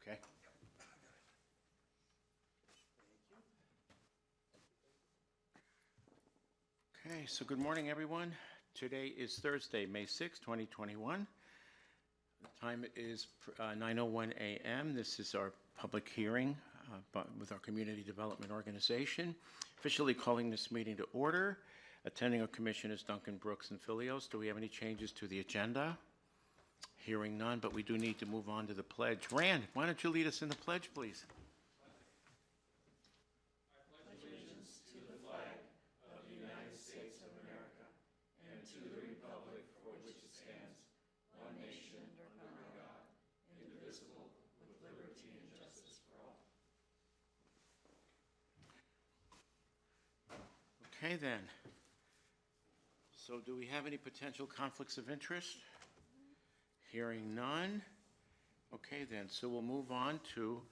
Okay. Okay, so good morning, everyone. Today is Thursday, May 6, 2021. The time is 9:01 a.m. This is our public hearing with our Community Development Organization. Officially calling this meeting to order. Attending our commission is Duncan Brooks and Filios. Do we have any changes to the agenda? Hearing none, but we do need to move on to the pledge. Rand, why don't you lead us in the pledge, please? Okay, then. So do we have any potential conflicts of interest? Hearing none. Okay, then. So we'll move on to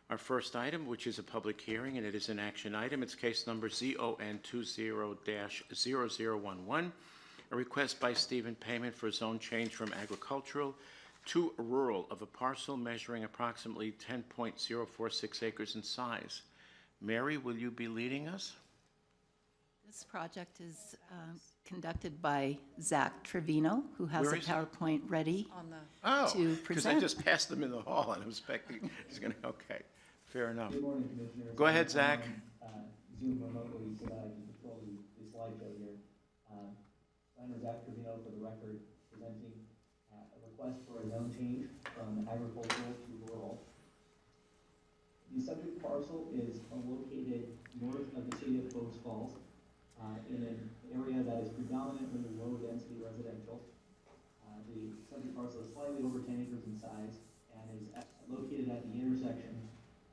our first item, which is a public hearing, and it is an action item. It's case number ZON20-0011, a request by Stephen Payment for a zone change from agricultural to rural of a parcel measuring approximately 10.046 acres in size. Mary, will you be leading us? This project is conducted by Zach Trevino, who has a PowerPoint ready to present. Because I just passed them in the hall and I'm expecting he's going to, okay, fair enough. Good morning, Commissioners. Go ahead, Zach. Zoom remotely so that I can control the slideshow here. Planner Zach Trevino, for the record, presenting a request for a zone change from agricultural to rural. The subject parcel is located north of the city of Post Falls, in an area that is predominantly low-density residential. The subject parcel is slightly over 10 acres in size and is located at the intersection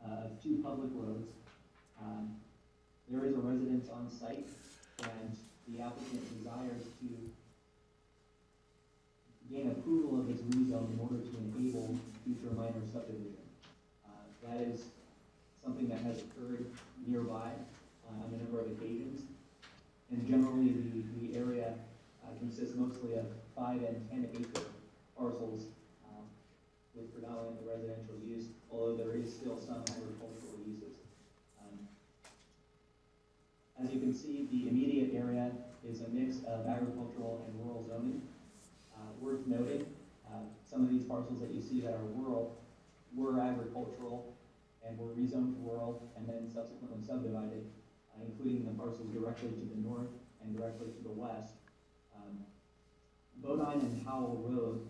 of two public roads. There is a residence on site, and the applicant desires to gain approval of this rezone in order to enable future minor subdivision. That is something that has occurred nearby on a number of occasions. And generally, the area consists mostly of 5 and 10 acre parcels with predominantly residential use, although there is still some agricultural uses. As you can see, the immediate area is a mix of agricultural and rural zoning. Worth noting, some of these parcels that you see that are rural were agricultural and were rezoned to rural and then subsequently subdivided, including the parcels directly to the north and directly to the west. Bodine and Howell Road,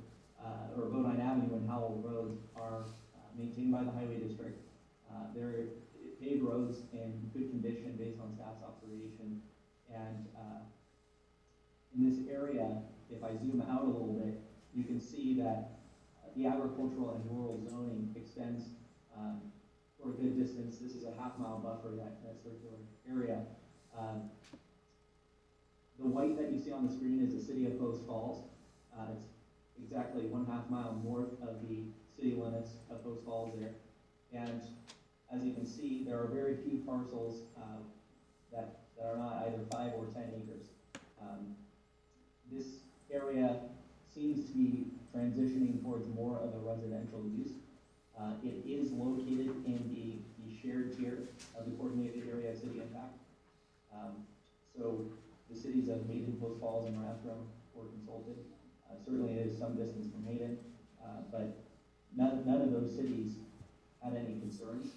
or Bodine Avenue and Howell Road are maintained by the Highway District. They're paved roads in good condition based on staff's observation. And in this area, if I zoom out a little bit, you can see that the agricultural and rural zoning extends for a good distance. This is a half-mile buffer, that circular area. The white that you see on the screen is the city of Post Falls. It's exactly 1/2 mile north of the city limits of Post Falls there. And as you can see, there are very few parcels that are not either 5 or 10 acres. This area seems to be transitioning towards more of a residential use. It is located in the shared tier of the coordinated area of city impact. So the cities of Hayden, Post Falls, and Rathdrum were consulted. Certainly it is some distance from Hayden, but none of those cities had any concerns.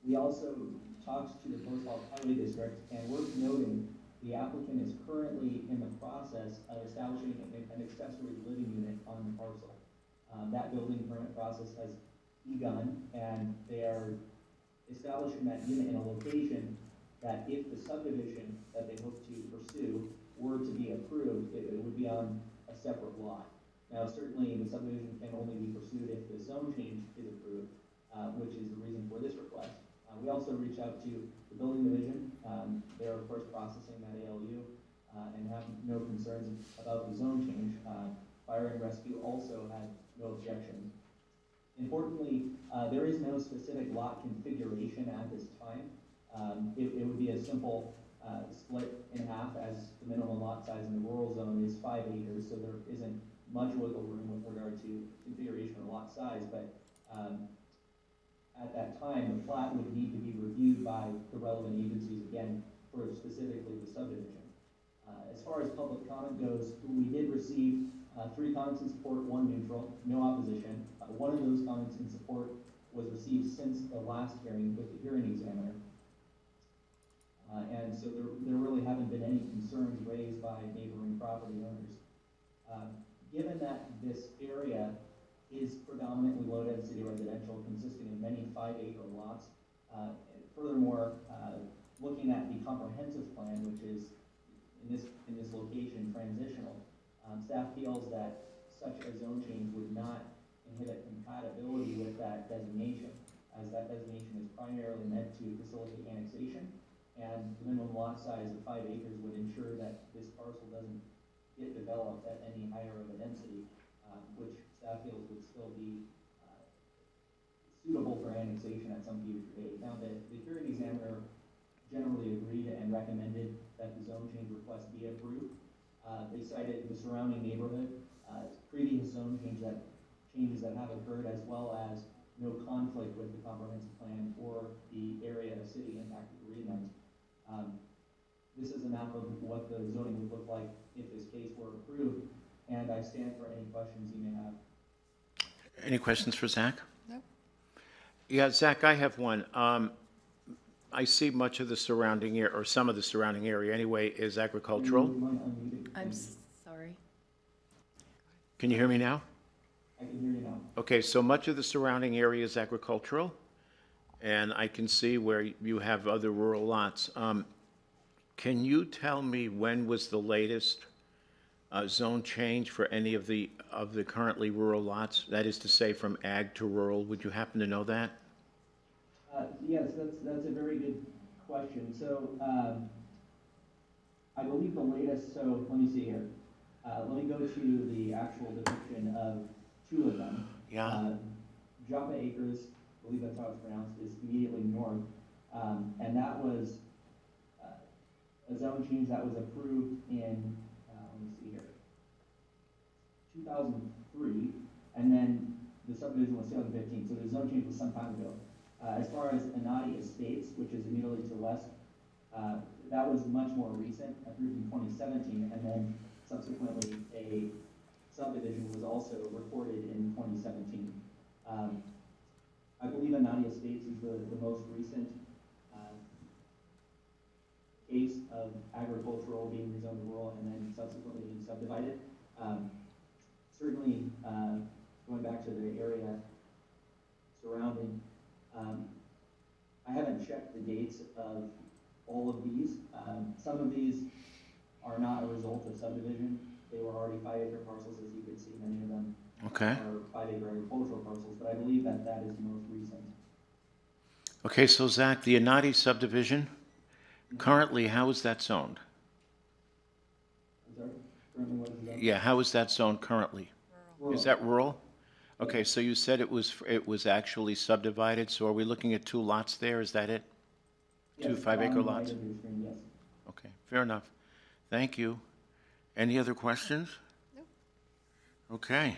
We also talked to the Post Falls Highway District, and worth noting, the applicant is currently in the process of establishing an accessory living unit on the parcel. That building permit process has begun, and they are establishing that unit in a location that if the subdivision that they hope to pursue were to be approved, it would be on a separate lot. Now, certainly the subdivision can only be pursued if the zone change is approved, which is the reason for this request. We also reached out to the building division. They're of course processing that ALU and have no concerns about the zone change. Fire and rescue also had no objections. Importantly, there is no specific lot configuration at this time. It would be a simple split in half, as the minimum lot size in the rural zone is 5 acres, so there isn't much wiggle room with regard to configuration or lot size, but at that time, the plat would need to be reviewed by the relevant agencies again for specifically the subdivision. As far as public comment goes, we did receive 3 comments in support, 1 neutral, no opposition. One of those comments in support was received since the last hearing with the hearing examiner. And so there really haven't been any concerns raised by neighboring property owners. Given that this area is predominantly low-density residential, consisting of many 5-acre lots, furthermore, looking at the comprehensive plan, which is in this location transitional, staff feels that such a zone change would not inhibit compatibility with that designation, as that designation is primarily meant to facilitate annexation, and the minimum lot size of 5 acres would ensure that this parcel doesn't get developed at any higher of a density, which staff feels would still be suitable for annexation at some future date. Now, the hearing examiner generally agreed and recommended that the zone change request be approved. They cited the surrounding neighborhood, previous zone changes that have occurred, as well as no conflict with the comprehensive plan or the area of city impact agreement. This is a map of what the zoning would look like if this case were approved, and I stand for any questions you may have. Any questions for Zach? No. Yeah, Zach, I have one. I see much of the surrounding area, or some of the surrounding area anyway, is agricultural. I'm sorry. Can you hear me now? I can hear you now. Okay, so much of the surrounding area is agricultural, and I can see where you have other rural lots. Can you tell me when was the latest zone change for any of the currently rural lots? That is to say, from ag to rural. Would you happen to know that? Yes, that's a very good question. So I believe the latest, so let me see here. Let me go to the actual depiction of 2 of them. Yeah. Joppa Acres, I believe that's how it's pronounced, is immediately north. And that was a zone change that was approved in, let me see here, 2003, and then the subdivision was 2015, so the zone change was some time ago. As far as Anati Estates, which is immediately to the west, that was much more recent, approved in 2017, and then subsequently a subdivision was also recorded in 2017. I believe Anati Estates is the most recent case of agricultural being rezoned to rural and then subsequently being subdivided. Certainly, going back to the area surrounding, I haven't checked the dates of all of these. Some of these are not a result of subdivision. They were already 5-acre parcels, as you could see. Many of them Okay. are 5-acre agricultural parcels, but I believe that that is the most recent. Okay, so Zach, the Anati subdivision, currently, how is that zoned? I'm sorry? Currently, what is it? Yeah, how is that zoned currently? Rural. Is that rural? Okay, so you said it was actually subdivided, so are we looking at 2 lots there? Is that it? Yes, 2 5-acre on the right lots? of your screen, yes. Okay, fair enough. Thank you. Any other questions? No. Okay.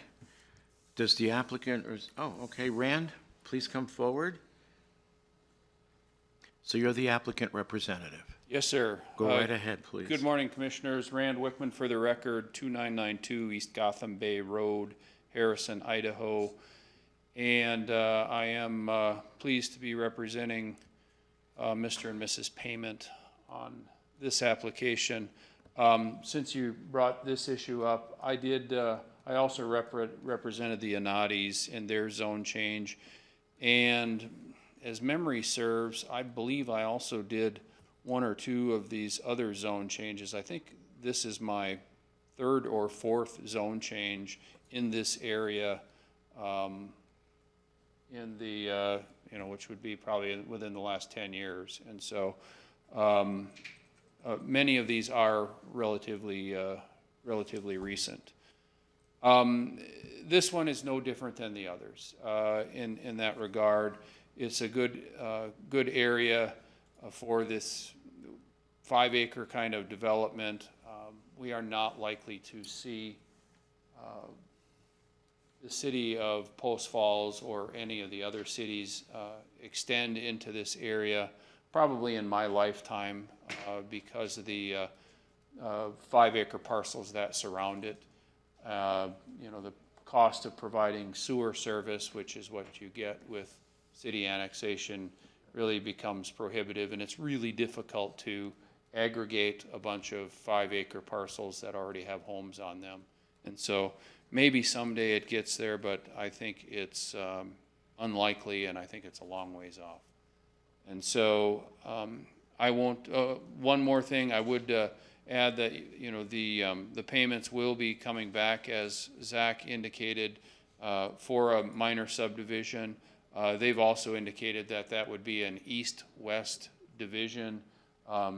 Does the applicant, okay, Rand, please come forward. So you're the applicant representative. Yes, sir. Go right ahead, please. Good morning, Commissioners. Rand Wickman for the record, 2992 East Gotham Bay Road, Harrison, Idaho. And I am pleased to be representing Mr. and Mrs. Payment on this application. Since you brought this issue up, I also represented the Anatis in their zone change. And as memory serves, I believe I also did 1 or 2 of these other zone changes. I think this is my 3rd or 4th zone change in this area, which would be probably within the last 10 years. And so many of these are relatively recent. This one is no different than the others in that regard. It's a good area for this 5-acre kind of development. We are not likely to see the city of Post Falls or any of the other cities extend into this area, probably in my lifetime, because of the 5-acre parcels that surround it. You know, the cost of providing sewer service, which is what you get with city annexation, really becomes prohibitive, and it's really difficult to aggregate a bunch of 5-acre parcels that already have homes on them. And so maybe someday it gets there, but I think it's unlikely, and I think it's a long ways off. And so I won't, one more thing, I would add that, you know, the payments will be coming back, as Zach indicated, for a minor subdivision. They've also indicated that that would be an east-west division.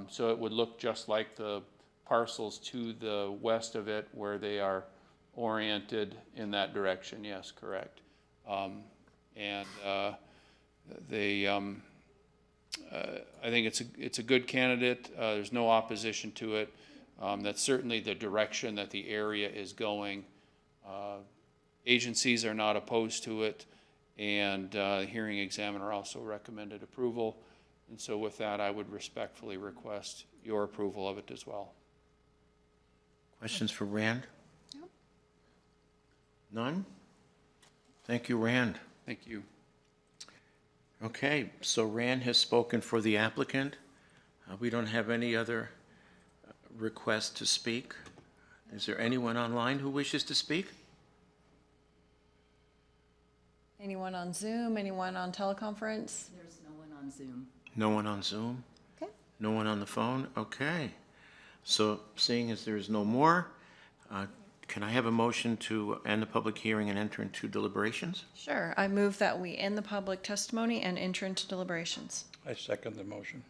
So it would look just like the parcels to the west of it, where they are oriented in that direction. Yes, correct. I think it's a good candidate. There's no opposition to it. That's certainly the direction that the area is going. Agencies are not opposed to it, and the hearing examiner also recommended approval. And so with that, I would respectfully request your approval of it as well. Questions for Rand? No. None? Thank you, Rand. Thank you. Okay, so Rand has spoken for the applicant. We don't have any other requests to speak. Is there anyone online who wishes to speak? Anyone on Zoom? Anyone on teleconference? There's no one on Zoom. No one on Zoom? Okay. No one on the phone? Okay. So seeing as there is no more, can I have a motion to end the public hearing and enter into deliberations? Sure. I move that we end the public testimony and enter into deliberations. I second the motion.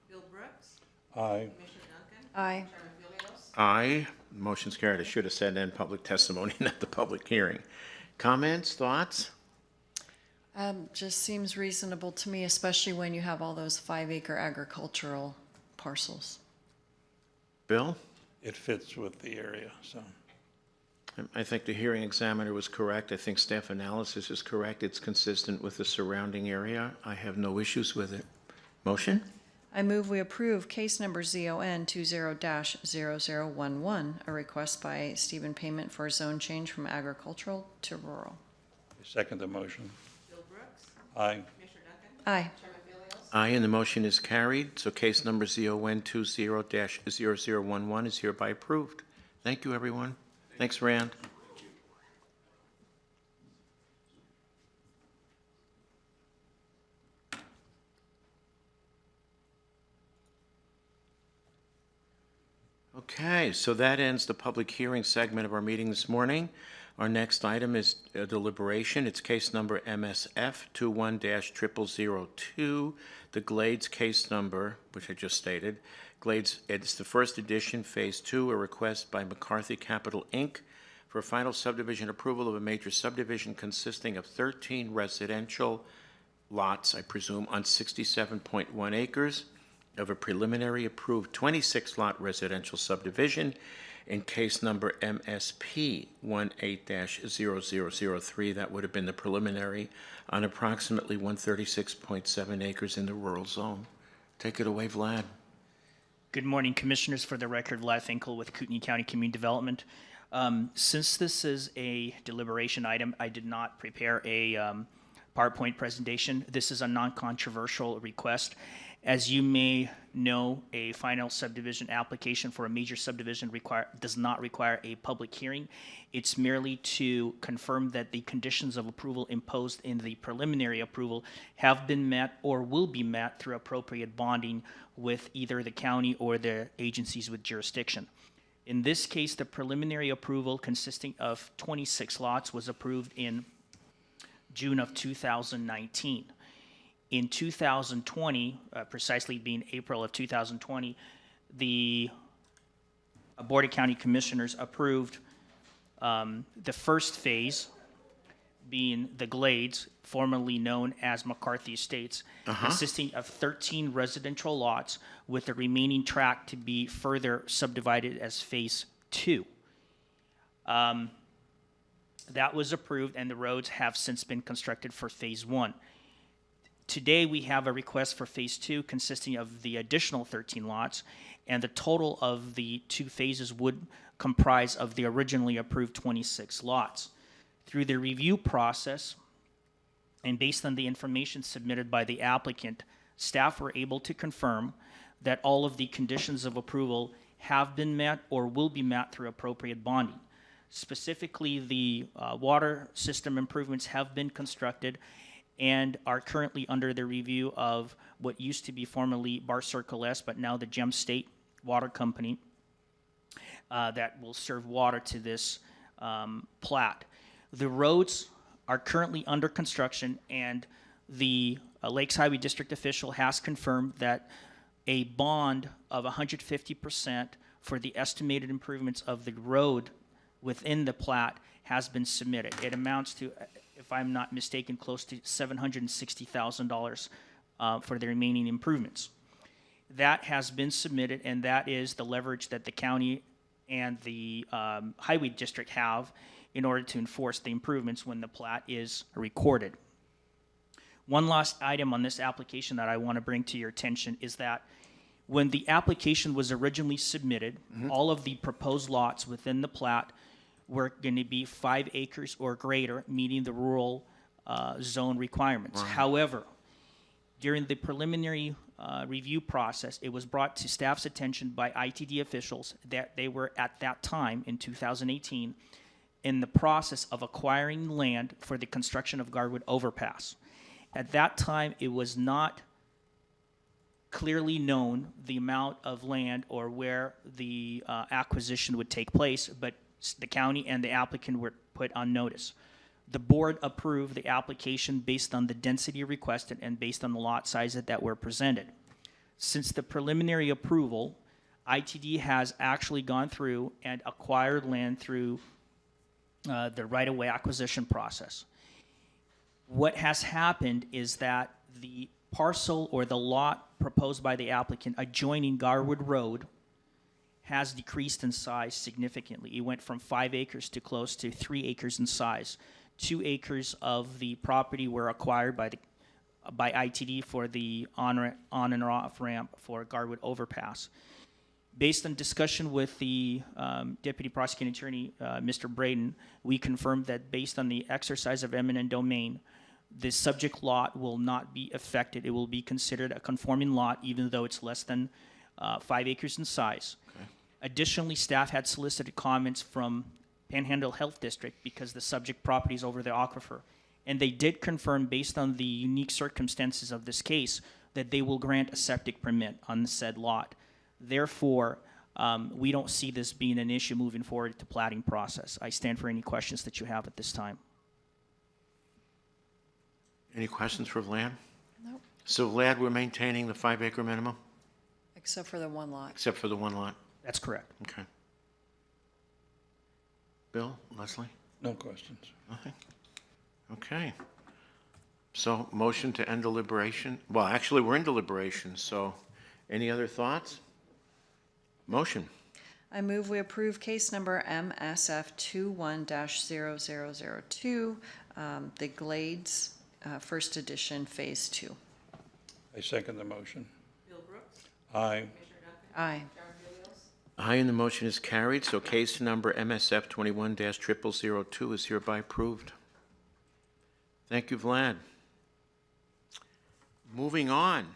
Bill Brooks. Aye. Commissioner Duncan. Aye. Chairman Philios. Aye. Motion's carried. I should have said end public testimony, not the public hearing. Comments, thoughts? Just seems reasonable to me, especially when you have all those 5-acre agricultural parcels. Bill? It fits with the area, so. I think the hearing examiner was correct. I think staff analysis is correct. It's consistent with the surrounding area. I have no issues with it. Motion? I move we approve case number ZON 20-0011, a request by Stephen Payment for a zone change from agricultural to rural. I second the motion. Bill Brooks. Aye. Commissioner Duncan. Aye. Chairman Philios. Aye, and the motion is carried. So case number ZON 20-0011 is hereby approved. Thank you, everyone. Thanks, Rand. Okay, so that ends the public hearing segment of our meeting this morning. Our next item is a deliberation. It's case number MSF 21-0002, the Glades case number, which I just stated. Glades, it's the first edition, Phase 2, a request by McCarthy Capital, Inc. for final subdivision approval of a major subdivision consisting of 13 residential lots, I presume, on 67.1 acres of a preliminary approved 26-lot residential subdivision in case number MSP 18-0003. That would have been the preliminary on approximately 136.7 acres in the rural zone. Take it away, Vlad. Good morning, Commissioners. For the record, Vlad Finkel with Kootenai County Community Development. Since this is a deliberation item, I did not prepare a PowerPoint presentation. This is a non-controversial request. As you may know, a final subdivision application for a major subdivision does not require a public hearing. It's merely to confirm that the conditions of approval imposed in the preliminary approval have been met or will be met through appropriate bonding with either the county or the agencies with jurisdiction. In this case, the preliminary approval consisting of 26 lots was approved in June of 2019. In 2020, precisely being April of 2020, the Board of County Commissioners approved the first phase, being the Glades, formerly known as McCarthy Estates, consisting of 13 residential lots, with the remaining tract to be further subdivided as Phase 2. That was approved, and the roads have since been constructed for Phase 1. Today, we have a request for Phase 2 consisting of the additional 13 lots, and the total of the 2 phases would comprise of the originally approved 26 lots. Through the review process, and based on the information submitted by the applicant, staff were able to confirm that all of the conditions of approval have been met or will be met through appropriate bonding. Specifically, the water system improvements have been constructed and are currently under the review of what used to be formerly Bar Circle S, but now the Gem State Water Company that will serve water to this plat. The roads are currently under construction, and the Lakes Highway District official has confirmed that a bond of 150% for the estimated improvements of the road within the plat has been submitted. It amounts to, if I'm not mistaken, close to $760,000 for the remaining improvements. That has been submitted, and that is the leverage that the county and the highway district have in order to enforce the improvements when the plat is recorded. One last item on this application that I want to bring to your attention is that when the application was originally submitted, all of the proposed lots within the plat were going to be 5 acres or greater, meeting the rural zone requirements. Right. However, during the preliminary review process, it was brought to staff's attention by ITD officials that they were at that time in 2018 in the process of acquiring land for the construction of Garwood Overpass. At that time, it was not clearly known the amount of land or where the acquisition would take place, but the county and the applicant were put on notice. The board approved the application based on the density requested and based on the lot sizes that were presented. Since the preliminary approval, ITD has actually gone through and acquired land through the right-of-way acquisition process. What has happened is that the parcel or the lot proposed by the applicant adjoining Garwood Road has decreased in size significantly. It went from 5 acres to close to 3 acres in size. 2 acres of the property were acquired by ITD for the on and off ramp for Garwood Overpass. Based on discussion with the Deputy Prosecuting Attorney, Mr. Braden, we confirmed that based on the exercise of eminent domain, the subject lot will not be affected. It will be considered a conforming lot even though it's less than 5 acres in size. Okay. Additionally, staff had solicited comments from Panhandle Health District because the subject property is over the aquifer. And they did confirm, based on the unique circumstances of this case, that they will grant a septic permit on the said lot. Therefore, we don't see this being an issue moving forward to platting process. I stand for any questions that you have at this time. Any questions for Vlad? Nope. So Vlad, we're maintaining the 5 acre minimum? Except for the one lot. Except for the one lot? That's correct. Okay. Bill, Leslie? No questions. Nothing? Okay. So motion to end deliberation. Well, actually, we're in deliberation, so any other thoughts? Motion. I move we approve case number MSF 21-0002, the Glades First Edition Phase 2. I second the motion. Bill Brooks. Aye. Commissioner Duncan. Aye. John Bilios. Aye, and the motion is carried, so case number MSF 21-0002 is hereby approved. Thank you, Vlad. Moving on.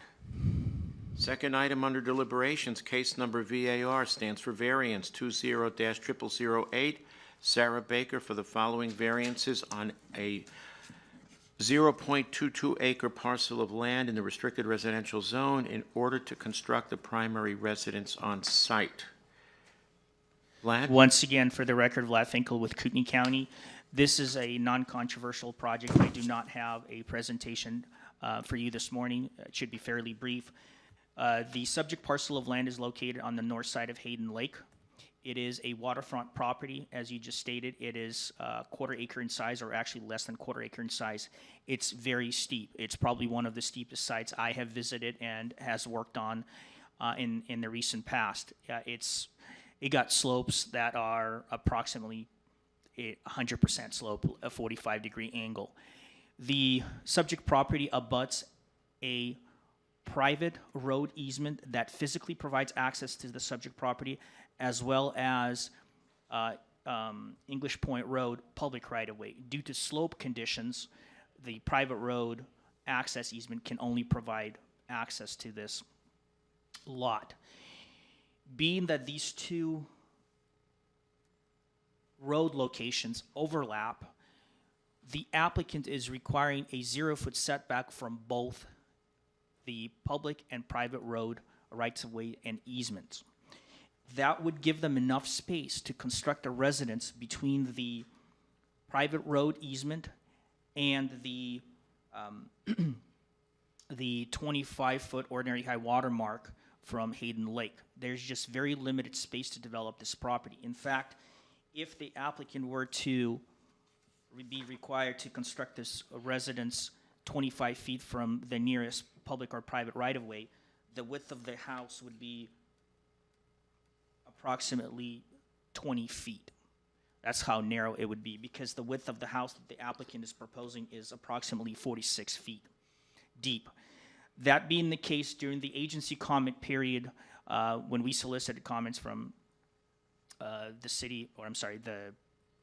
Second item under deliberations, case number VAR stands for Variance 20-0008. Sarah Baker for the following variances on a 0.22 acre parcel of land in the restricted residential zone in order to construct a primary residence on site. Vlad? Once again, for the record, Vlad Finkel with Kootenai County. This is a non-controversial project. I do not have a presentation for you this morning. It should be fairly brief. The subject parcel of land is located on the north side of Hayden Lake. It is a waterfront property, as you just stated. It is quarter acre in size, or actually less than quarter acre in size. It's very steep. It's probably one of the steepest sites I have visited and has worked on in the recent past. It got slopes that are approximately a 100% slope, a 45-degree angle. The subject property abuts a private road easement that physically provides access to the subject property, as well as English Point Road public right-of-way. Due to slope conditions, the private road access easement can only provide access to this lot. Being that these two road locations overlap, the applicant is requiring a 0-foot setback from both the public and private road rights-of-way and easements. That would give them enough space to construct a residence between the private road easement and the 25-foot ordinary high water mark from Hayden Lake. There's just very limited space to develop this property. In fact, if the applicant were to be required to construct this residence 25 feet from the nearest public or private right-of-way, the width of the house would be approximately 20 feet. That's how narrow it would be, because the width of the house that the applicant is proposing is approximately 46 feet deep. That being the case, during the agency comment period, when we solicited comments from the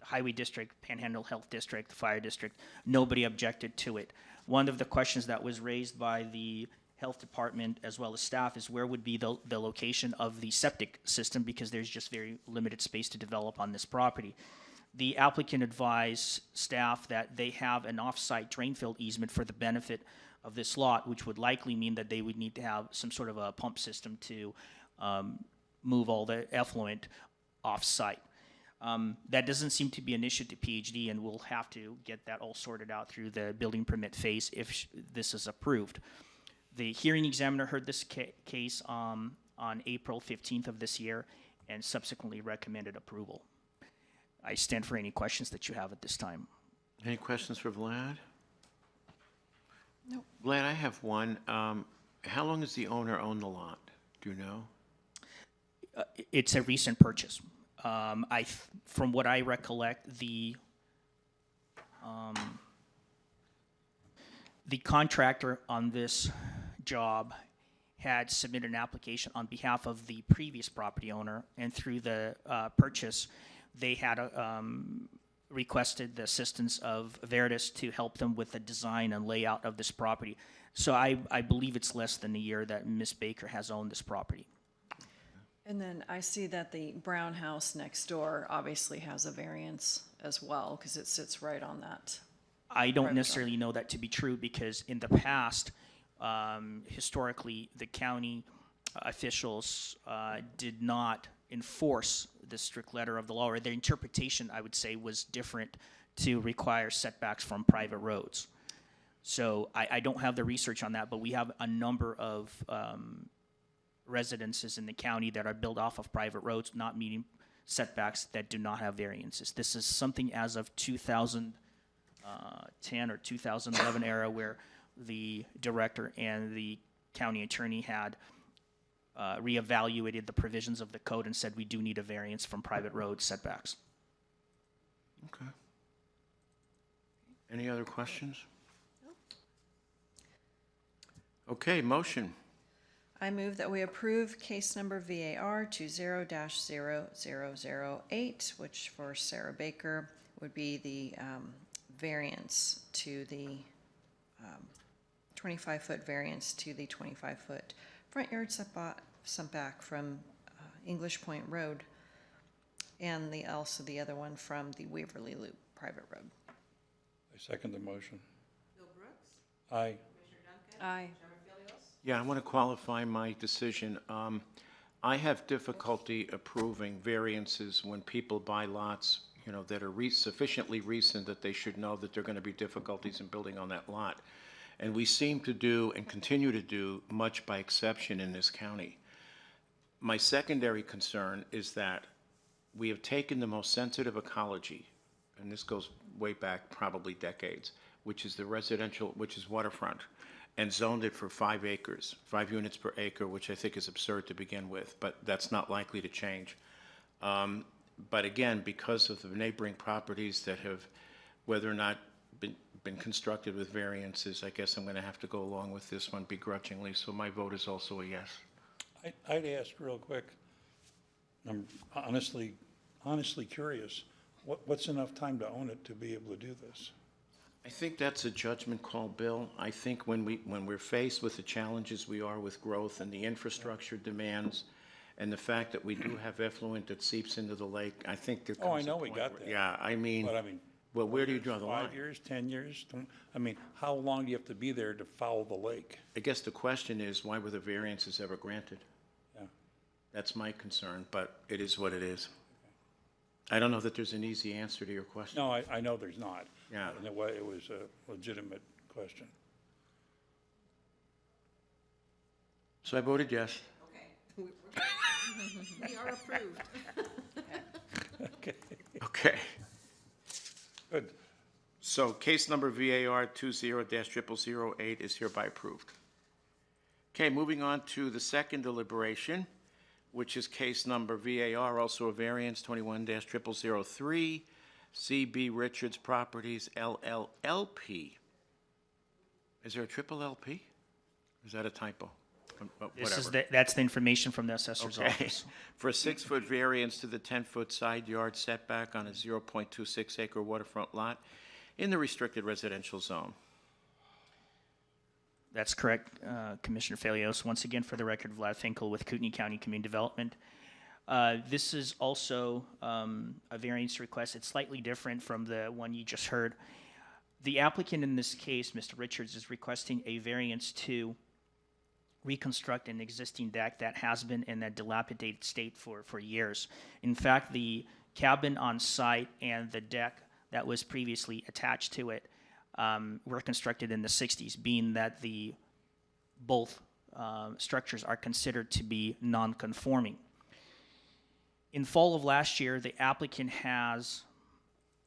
Highway District, Panhandle Health District, the Fire District, nobody objected to it. One of the questions that was raised by the Health Department as well as staff is where would be the location of the septic system, because there's just very limited space to develop on this property. The applicant advised staff that they have an off-site drain field easement for the benefit of this lot, which would likely mean that they would need to have some sort of a pump system to move all the effluent off-site. That doesn't seem to be an issue to PhD, and we'll have to get that all sorted out through the building permit phase if this is approved. The hearing examiner heard this case on April 15th of this year and subsequently recommended approval. I stand for any questions that you have at this time. Any questions for Vlad? Nope. Vlad, I have one. How long has the owner owned the lot? Do you know? It's a recent purchase. From what I recollect, the contractor on this job had submitted an application on behalf of the previous property owner, and through the purchase, they had requested the assistance of Variance to help them with the design and layout of this property. So I believe it's less than a year that Ms. Baker has owned this property. And then I see that the brown house next door obviously has a variance as well, because it sits right on that. I don't necessarily know that to be true, because in the past, historically, the county officials did not enforce the strict letter of the law, or their interpretation, I would say, was different to require setbacks from private roads. So I don't have the research on that, but we have a number of residences in the county that are built off of private roads, not meeting setbacks, that do not have variances. This is something as of 2010 or 2011 era, where the director and the county attorney had reevaluated the provisions of the code and said we do need a variance from private road setbacks. Okay. Any other questions? Okay, motion. I move that we approve case number VAR 20-0008, which for Sarah Baker would be the variance to the 25-foot variance to the 25-foot front yard setback from English Point Road, and also the other one from the Waverly Loop private road. I second the motion. Bill Brooks. Aye. Commissioner Duncan. Aye. Chairman Philios. Yeah, I want to qualify my decision. I have difficulty approving variances when people buy lots, that are sufficiently recent that they should know that there are going to be difficulties in building on that lot. And we seem to do and continue to do much by exception in this county. My secondary concern is that we have taken the most sensitive ecology, and this goes way back probably decades, which is the residential, which is waterfront, and zoned it for 5 acres, 5 units per acre, which I think is absurd to begin with, but that's not likely to change. But again, because of the neighboring properties that have, whether or not been constructed with variances, I guess I'm going to have to go along with this one begrudgingly, so my vote is also a yes. I'd ask real quick, I'm honestly curious, what's enough time to own it to be able to do this? I think that's a judgment call, Bill. I think when we're faced with the challenges we are with growth and the infrastructure demands, and the fact that we do have effluent that seeps into the lake, I think there comes Oh, I a know we point got where- that. Yeah, I mean, But I mean, well, where do you draw the line? 5 years, 10 years? I mean, how long do you have to be there to foul the lake? I guess the question is, why were the variances ever granted? Yeah. That's my concern, but it is what it is. I don't know that there's an easy answer to your question. No, I know there's not. Yeah. And it was a legitimate question. So I voted yes. Okay. We are approved. Okay, Okay. good. So case number VAR 20-0008 is hereby approved. Okay, moving on to the second deliberation, which is case number VAR, also a variance 21-0003, CB Richards Properties LLLP. Is there a triple LP? Is that a typo? This is Whatever. that's the information from the assessor's Okay. office. For a 6-foot variance to the 10-foot side yard setback on a 0.26 acre waterfront lot in the restricted residential zone. That's correct, Commissioner Felios. Once again, for the record, Vlad Finkel with Kootenai County Community Development. This is also a variance request. It's slightly different from the one you just heard. The applicant in this case, Mr. Richards, is requesting a variance to reconstruct an existing deck that has been in a dilapidated state for years. In fact, the cabin on site and the deck that was previously attached to it were constructed in the 60s, being that both structures are considered to be non-conforming. In fall of last year, the applicant has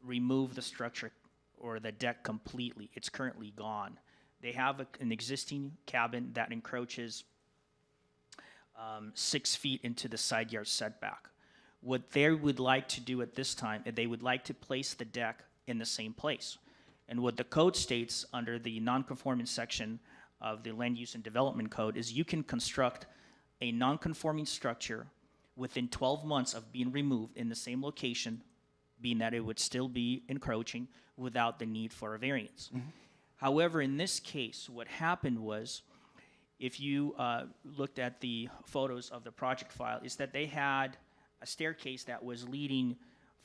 removed the structure or the deck completely. It's currently gone. They have an existing cabin that encroaches 6 feet into the side yard setback. What they would like to do at this time, they would like to place the deck in the same place. And what the code states under the non-conforming section of the Land Use and Development Code is you can construct a non-conforming structure within 12 months of being removed in the same location, being that it would still be encroaching without the need for a variance. Mm-hmm. However, in this case, what happened was, if you looked at the photos of the project file, is that they had a staircase that was leading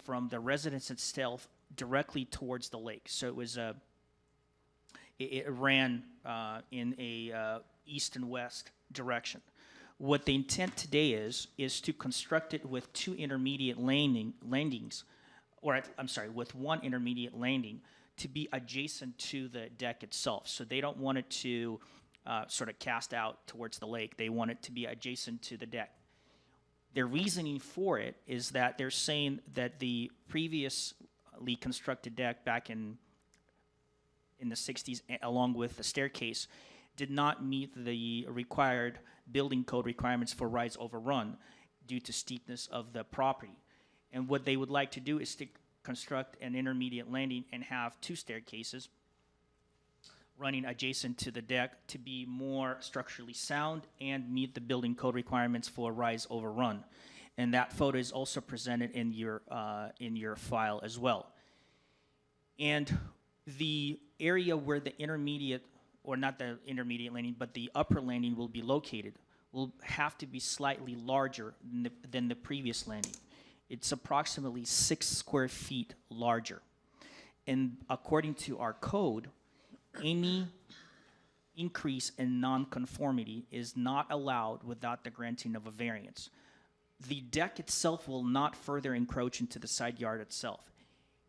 from the residence itself directly towards the lake. So it was it ran in a east and west direction. What the intent today is to construct it with two intermediate landings, or I'm sorry, with one intermediate landing to be adjacent to the deck itself. So they don't want it to sort of cast out towards the lake. They want it to be adjacent to the deck. Their reasoning for it is that they're saying that the previously constructed deck back in the 60s, along with the staircase, did not meet the required building code requirements for rise over run due to steepness of the property. And what they would like to do is to construct an intermediate landing and have two staircases running adjacent to the deck to be more structurally sound and meet the building code requirements for rise over run. And that photo is also presented in your file as well. And the area where the intermediate, or not the intermediate landing, but the upper landing will be located will have to be slightly larger than the previous landing. It's approximately 6 square feet larger. And according to our code, any increase in nonconformity is not allowed without the granting of a variance. The deck itself will not further encroach into the side yard itself,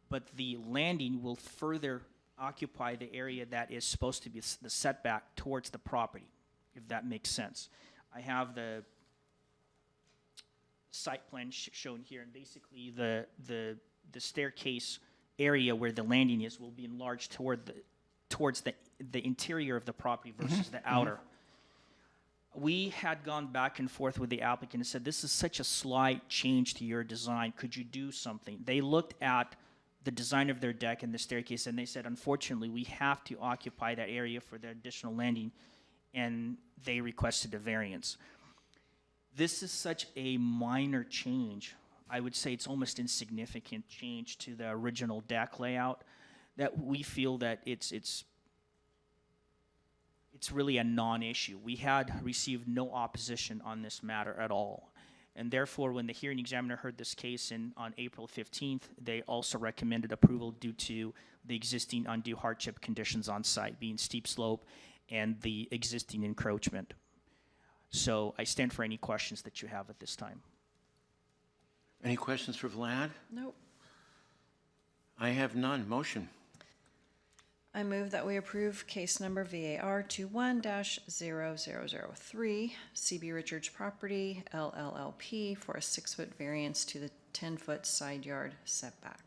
but the landing will further occupy the area that is supposed to be the setback towards the property, if that makes sense. I have the site plan shown here, and basically the staircase area where the landing is will be enlarged towards the interior of the property versus the outer. We had gone back and forth with the applicant and said, this is such a slight change to your design. Could you do something? They looked at the design of their deck and the staircase, and they said, unfortunately, we have to occupy that area for the additional landing, and they requested a variance. This is such a minor change. I would say it's almost insignificant change to the original deck layout that we feel that it's really a non-issue. We had received no opposition on this matter at all. And therefore, when the hearing examiner heard this case on April 15th, they also recommended approval due to the existing undue hardship conditions on site, being steep slope and the existing encroachment. So I stand for any questions that you have at this time. Any questions for Vlad? Nope. I have none. Motion. I move that we approve case number VAR 21-0003, CB Richards Property, LLLP, for a 6-foot variance to the 10-foot side yard setback.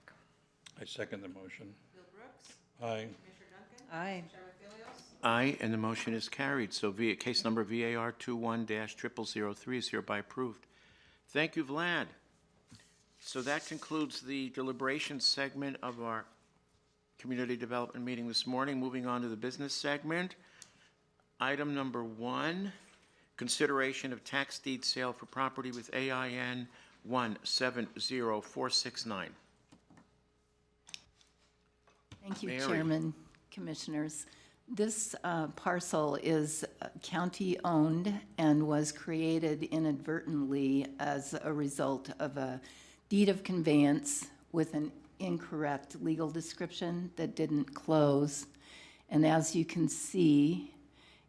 I second the motion. Bill Brooks. Aye. Commissioner Duncan. Aye. Chairman Philios. Aye, and the motion is carried. So case number VAR 21-0003 is hereby approved. Thank you, Vlad. So that concludes the deliberations segment of our community development meeting this morning. Moving on to the business segment. Item number 1, consideration of tax deed sale for property with AIN 170469. Thank you, Mary. Chairman, Commissioners. This parcel is county-owned and was created inadvertently as a result of a deed of conveyance with an incorrect legal description that didn't close. And as you can see,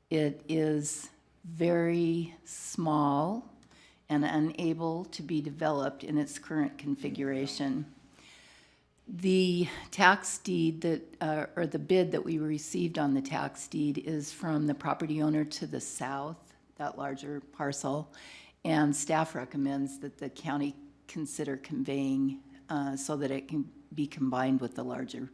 it is very small and unable to be developed in its current configuration. The tax deed that, or the bid that we received on the tax deed is from the property owner to the south, that larger parcel, and staff recommends that the county consider conveying so that it can be combined with the larger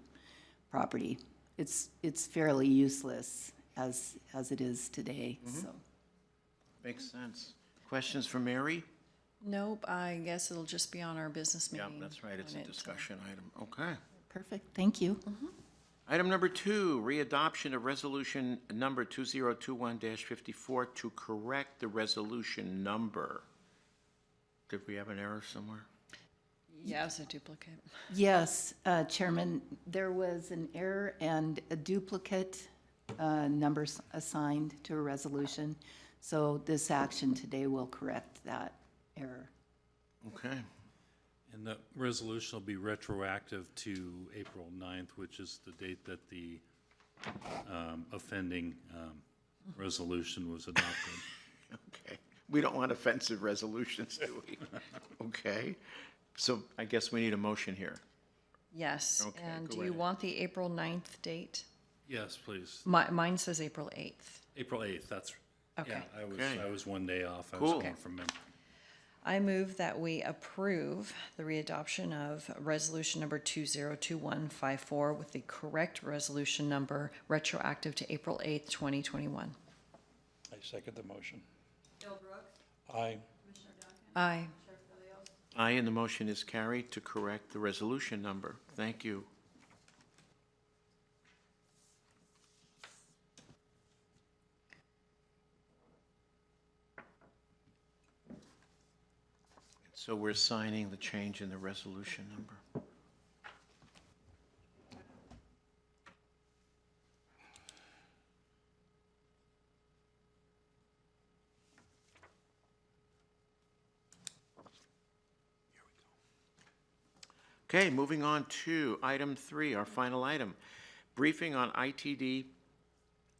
property. It's fairly useless as it is today, so. Makes sense. Questions for Mary? Nope, I guess it'll just be on our business Yeah, meeting. that's right. It's a when it, discussion item. Okay. Perfect, thank you. Item number 2, readoption of resolution number 2021-54 to correct the resolution number. Did we have an error somewhere? Yeah, it's a duplicate. Yes, Chairman, there was an error and a duplicate numbers assigned to a resolution. So this action today will correct that error. Okay. And the resolution will be retroactive to April 9th, which is the date that the offending resolution was adopted. Okay. We don't want offensive resolutions, do we? Okay. So I guess we need a motion here. Yes, Okay, and go do right you ahead. want the April 9th date? Yes, please. Mine says April 8th. April 8th, that's, Okay. yeah, Okay. I was one day off. I Cool. was going from memory. I move that we approve the readoption of resolution number 202154 with the correct resolution number retroactive to April 8th, 2021. I second the motion. Bill Brooks. Aye. Commissioner Duncan. Aye. Chairman Philios. Aye, and the motion is carried to correct the resolution number. Thank you. So we're signing the change in the resolution number. Okay, moving on to item 3, our final item. Briefing on ITD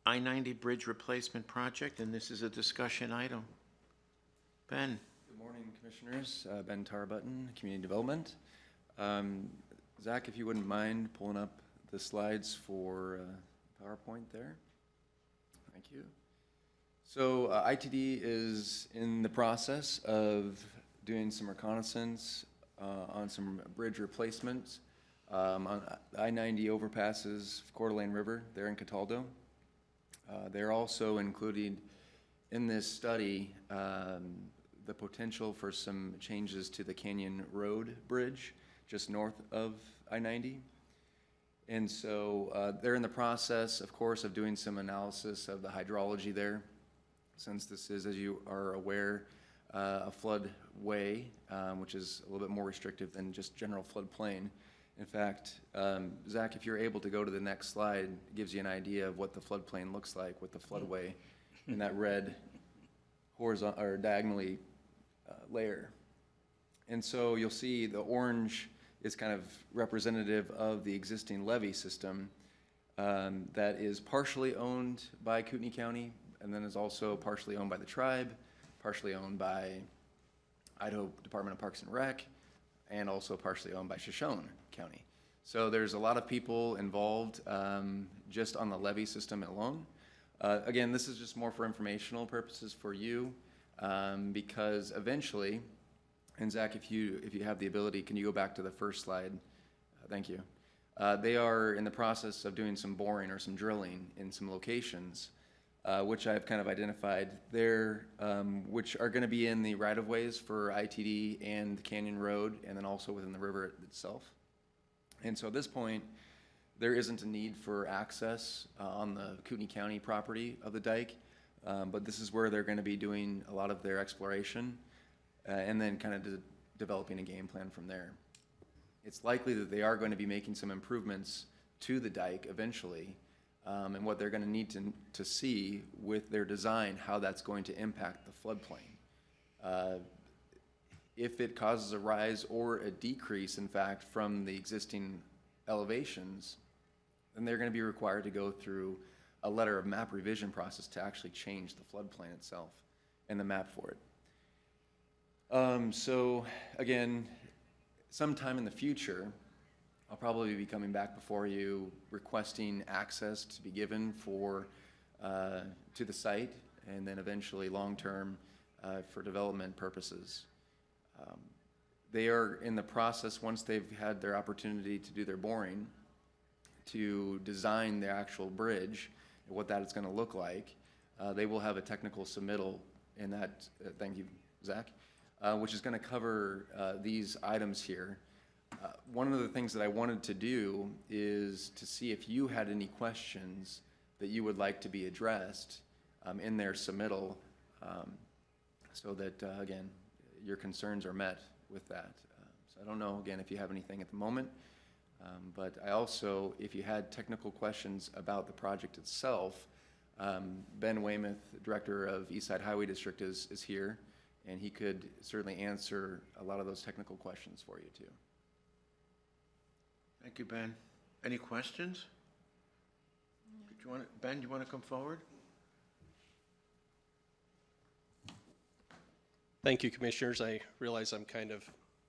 I-90 Bridge Replacement Project, and this is a discussion item. Ben? Good morning, Commissioners. Ben Tarbutton, Community Development. Zach, if you wouldn't mind pulling up the slides for PowerPoint there. Thank you. So ITD is in the process of doing some reconnaissance on some bridge replacements on I-90 overpasses Coeur d'Alene River there in Cataldo. They're also including in this study, the potential for some changes to the Canyon Road Bridge just north of I-90. And so they're in the process, of course, of doing some analysis of the hydrology there, since this is, as you are aware, a floodway, which is a little bit more restrictive than just general floodplain. In fact, Zach, if you're able to go to the next slide, it gives you an idea of what the floodplain looks like with the floodway in that red horizontal or diagonally layer. And so you'll see the orange is kind of representative of the existing levee system that is partially owned by Kootenai County and then is also partially owned by the tribe, partially owned by Idaho Department of Parks and Rec, and also partially owned by Shoshone County. So there's a lot of people involved just on the levee system alone. Again, this is just more for informational purposes for you because eventually, and Zach, if you have the ability, can you go back to the first slide? Thank you. They are in the process of doing some boring or some drilling in some locations, which I've kind of identified there, which are going to be in the right-of-ways for ITD and Canyon Road, and then also within the river itself. And so at this point, there isn't a need for access on the Kootenai County property of the dike, but this is where they're going to be doing a lot of their exploration and then kind of developing a game plan from there. It's likely that they are going to be making some improvements to the dike eventually, and what they're going to need to see with their design, how that's going to impact the floodplain. If it causes a rise or a decrease, in fact, from the existing elevations, then they're going to be required to go through a letter of map revision process to actually change the floodplain itself and the map for it. So again, sometime in the future, I'll probably be coming back before you requesting access to be given for to the site, and then eventually long-term for development purposes. They are in the process, once they've had their opportunity to do their boring, to design their actual bridge and what that is going to look like. They will have a technical submittal in that, thank you, Zach, which is going to cover these items here. One of the things that I wanted to do is to see if you had any questions that you would like to be addressed in their submittal, so that, again, your concerns are met with that. So I don't know, again, if you have anything at the moment, but I also, if you had technical questions about the project itself, Ben Weymouth, Director of Eastside Highway District, is here, and he could certainly answer a lot of those technical questions for you too. Thank you, Ben. Any questions? Ben, do you want to come forward? Thank you, Commissioners. I realize I'm kind of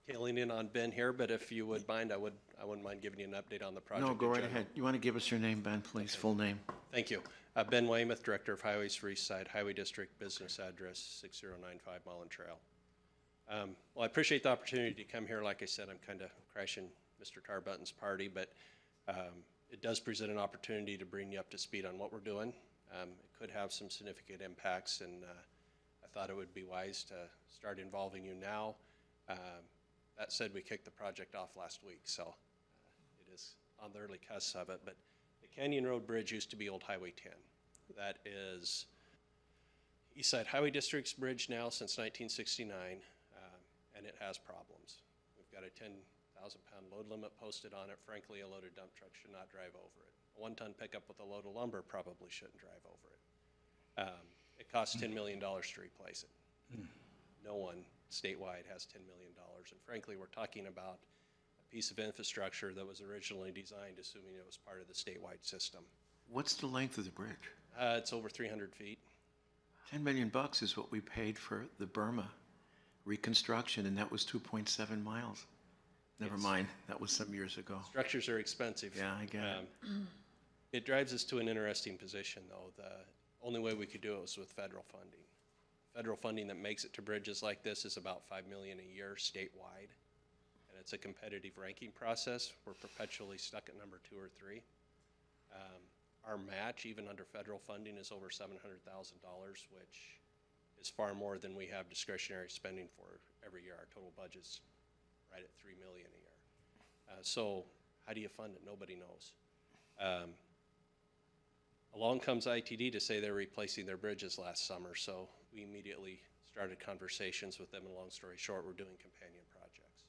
tailing in on Ben here, but if you would mind, I wouldn't mind giving you an update on the project. No, go in right general. ahead. You want to give us your name, Ben, please, full name? Thank you. Ben Weymouth, Director of Highways for Eastside Highway District, business address 6095 Mullen Trail. Well, I appreciate the opportunity to come here. Like I said, I'm kind of crashing Mr. Tarbutton's party, but it does present an opportunity to bring you up to speed on what we're doing. It could have some significant impacts, and I thought it would be wise to start involving you now. That said, we kicked the project off last week, so it is on the early cusp of it. But the Canyon Road Bridge used to be Old Highway 10. That is Eastside Highway District's bridge now since 1969, and it has problems. We've got a 10,000-pound load limit posted on it. Frankly, a loaded dump truck should not drive over it. A one-ton pickup with a load of lumber probably shouldn't drive over it. It costs $10 million to replace it. No one statewide has $10 million. And frankly, we're talking about a piece of infrastructure that was originally designed assuming it was part of the statewide system. What's the length of the bridge? It's over 300 feet. $10 million is what we paid for the Burma reconstruction, and that was 2.7 miles. Never mind, that was some years ago. Structures are expensive. Yeah, I get it. It drives us to an interesting position, though. The only way we could do it was with federal funding. Federal funding that makes it to bridges like this is about $5 million a year statewide, and it's a competitive ranking process. We're perpetually stuck at number 2 or 3. Our match, even under federal funding, is over $700,000, which is far more than we have discretionary spending for every year. Our total budget's right at $3 million a year. So how do you fund it? Nobody knows. Along comes ITD to say they're replacing their bridges last summer, so we immediately started conversations with them, and long story short, we're doing companion projects,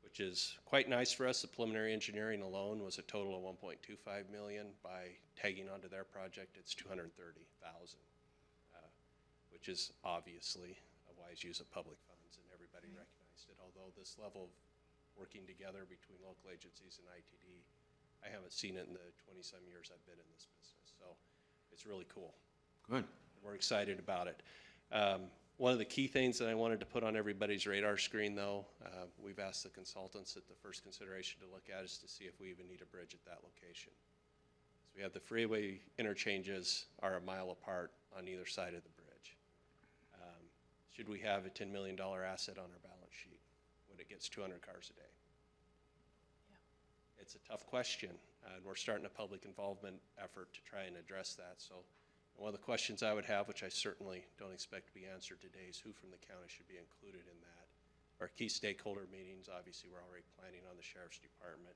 which is quite nice for us. The preliminary engineering alone was a total of $1.25 million. By tagging onto their project, it's $230,000, which is obviously a wise use of public funds, and everybody recognized it. Although this level of working together between local agencies and ITD, I haven't seen it in the 20-some years I've been in this business, so it's really cool. Good. We're excited about it. One of the key things that I wanted to put on everybody's radar screen, though, we've asked the consultants that the first consideration to look at is to see if we even need a bridge at that location. So we have the freeway interchanges are a mile apart on either side of the bridge. Should we have a $10 million asset on our balance sheet when it gets 200 cars a day? It's a tough question, and we're starting a public involvement effort to try and address that. So one of the questions I would have, which I certainly don't expect to be answered today, is who from the county should be included in that. Our key stakeholder meetings, obviously, we're already planning on the Sheriff's Department.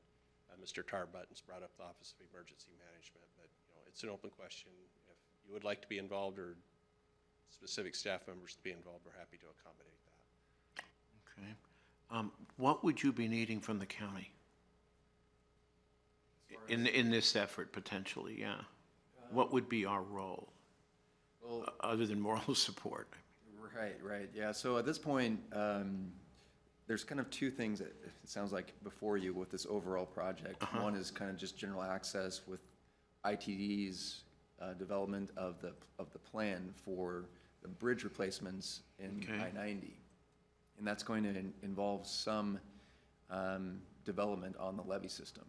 Mr. Tarbutton's brought up the Office of Emergency Management, but it's an open question. If you would like to be involved or specific staff members to be involved, we're happy to accommodate that. Okay. What would you be needing from the county in this effort, potentially, yeah? What would be our role, Well, other than moral support? right, yeah. So at this point, there's kind of two things that it sounds like before you with this overall project. One is kind of just general access with ITD's development of the plan for the bridge replacements in I-90. And that's going to involve some development on the levee system.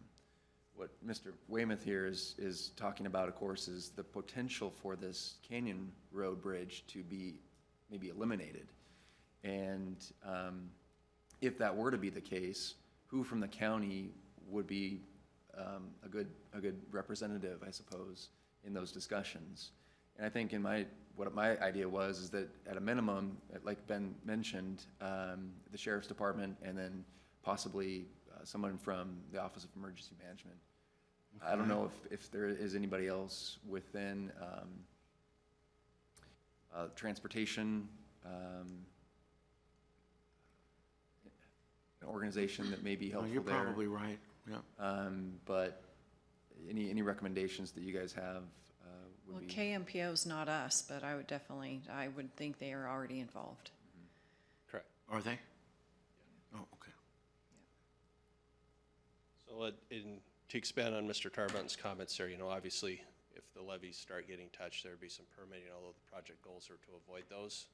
What Mr. Weymouth here is talking about, of course, is the potential for this Canyon Road Bridge to be maybe eliminated. And if that were to be the case, who from the county would be a good representative, I suppose, in those discussions? And I think what my idea was is that at a minimum, like Ben mentioned, the Sheriff's Department and then possibly someone from the Office of Emergency Management. I don't know if there is anybody else within transportation, an organization that may be helpful You're there. probably right, yeah. But any recommendations that you guys have would Well, be. KMPO's not us, but I would think they are already involved. Correct. Are they? Oh, okay. So to expand on Mr. Tarbutton's comments there, obviously, if the levees start getting touched, there'd be some permitting, although the project goals are to avoid those,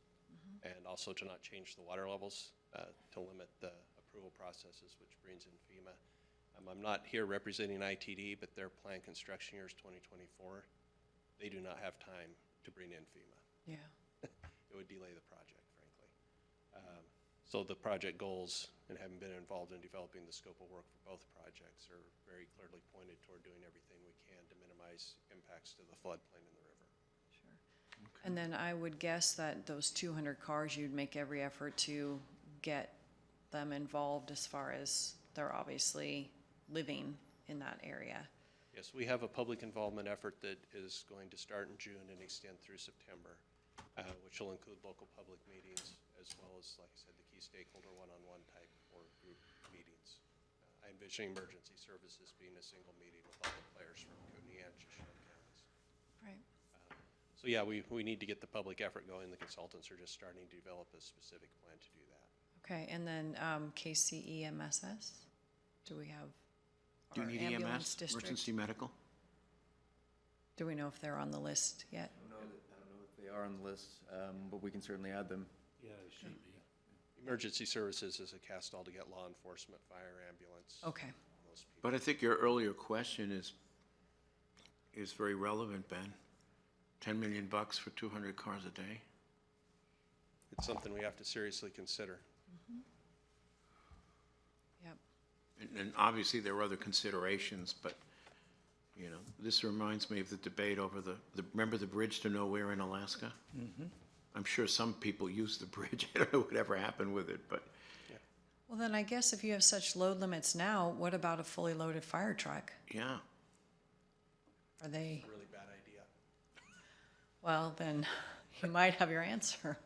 and also to not change the water levels, to limit the approval processes, which brings in FEMA. I'm not here representing ITD, but their planned construction year is 2024. They do not have time to bring in FEMA. Yeah. It would delay the project, frankly. So the project goals, and having been involved in developing the scope of work for both projects, are very clearly pointed toward doing everything we can to minimize impacts to the floodplain in the river. Sure. And then I would guess that those 200 cars, you'd make every effort to get them involved as far as they're obviously living in that area. Yes, we have a public involvement effort that is going to start in June and extend through September, which will include local public meetings as well as, like I said, the key stakeholder one-on-one type or group meetings. I envision emergency services being a single meeting with all the players from Kootenai and Shoshone counties. Right. So yeah, we need to get the public effort going. The consultants are just starting to develop a specific plan to do that. Okay, and then KCEMSS, do we have Do our you need ambulance EMS, district? emergency medical? Do we know if they're on the list yet? I don't know if they are on the list, but we can certainly add them. Yeah, it should be. Emergency services is a cast-all to get law enforcement, fire, ambulance. Okay. Those people. But I think your earlier question is very relevant, Ben. $10 million for 200 cars a day? It's something we have to seriously consider. Yep. And obviously, there are other considerations, but You know, this reminds me of the debate over remember the bridge to nowhere in Alaska? I'm sure some people use the bridge. I don't know whatever happened with it, but Well, then I guess if you have such load limits now, what about a fully loaded fire truck? yeah. Are they, Really bad idea. well, then you might have your answer.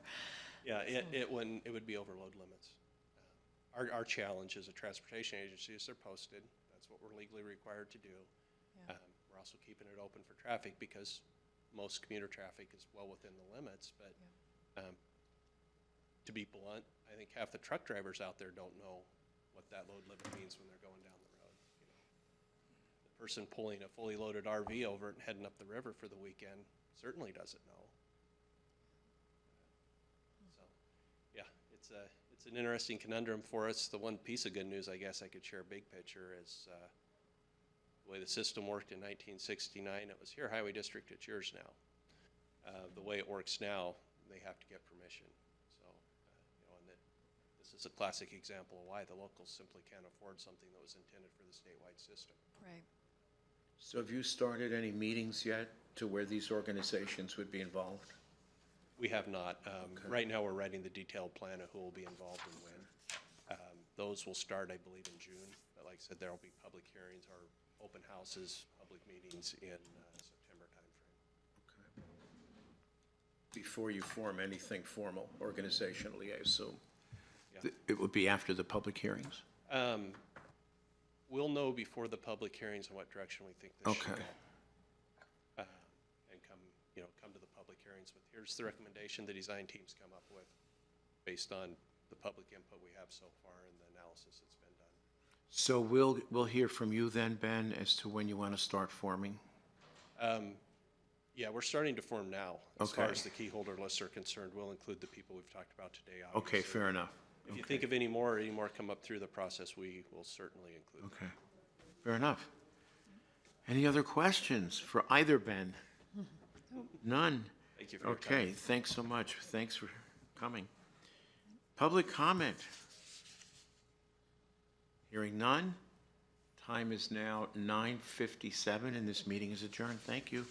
Yeah, it would be overload limits. Our challenge as a transportation agency is they're posted. That's what we're legally required to do. Yeah. We're also keeping it open for traffic because most commuter traffic is well within the limits, but to be blunt, I think half the truck drivers out there don't know what that load limit means when they're going down the road. You know, the person pulling a fully loaded RV over it and heading up the river for the weekend certainly doesn't know. So, yeah, it's an interesting conundrum for us. The one piece of good news, I guess I could share a big picture, is the way the system worked in 1969. It was your highway district, it's yours now. The way it works now, they have to get permission. So, you know, and this is a classic example of why the locals simply can't afford something that was intended for the statewide system. Right. So have you started any meetings yet to where these organizations would be involved? We have not. Right now, we're writing the detailed plan of who will be involved and when. Those will start, I believe, in June. But like I said, there will be public hearings or open houses, public meetings in September timeframe. Before you form anything formal organizationally, I assume? Yeah. It would be after the public hearings? We'll know before the public hearings in what direction we think this should Okay. go. And come to the public hearings with, here's the recommendation the design teams come up with based on the public input we have so far and the analysis that's been done. So we'll hear from you then, Ben, as to when you want to start forming? Yeah, we're starting to form now. As far Okay. as the key holder lists are concerned, we'll include the people we've talked about today. Okay, obviously. fair enough. If you Okay. think of any more come up through the process, we will certainly include them. Okay, fair enough. Any other questions for either Ben? None? Thank you for your time. Okay, thanks so much. Thanks for coming. Public comment? Hearing none. Time is now 9:57 and this meeting is adjourned. Thank you.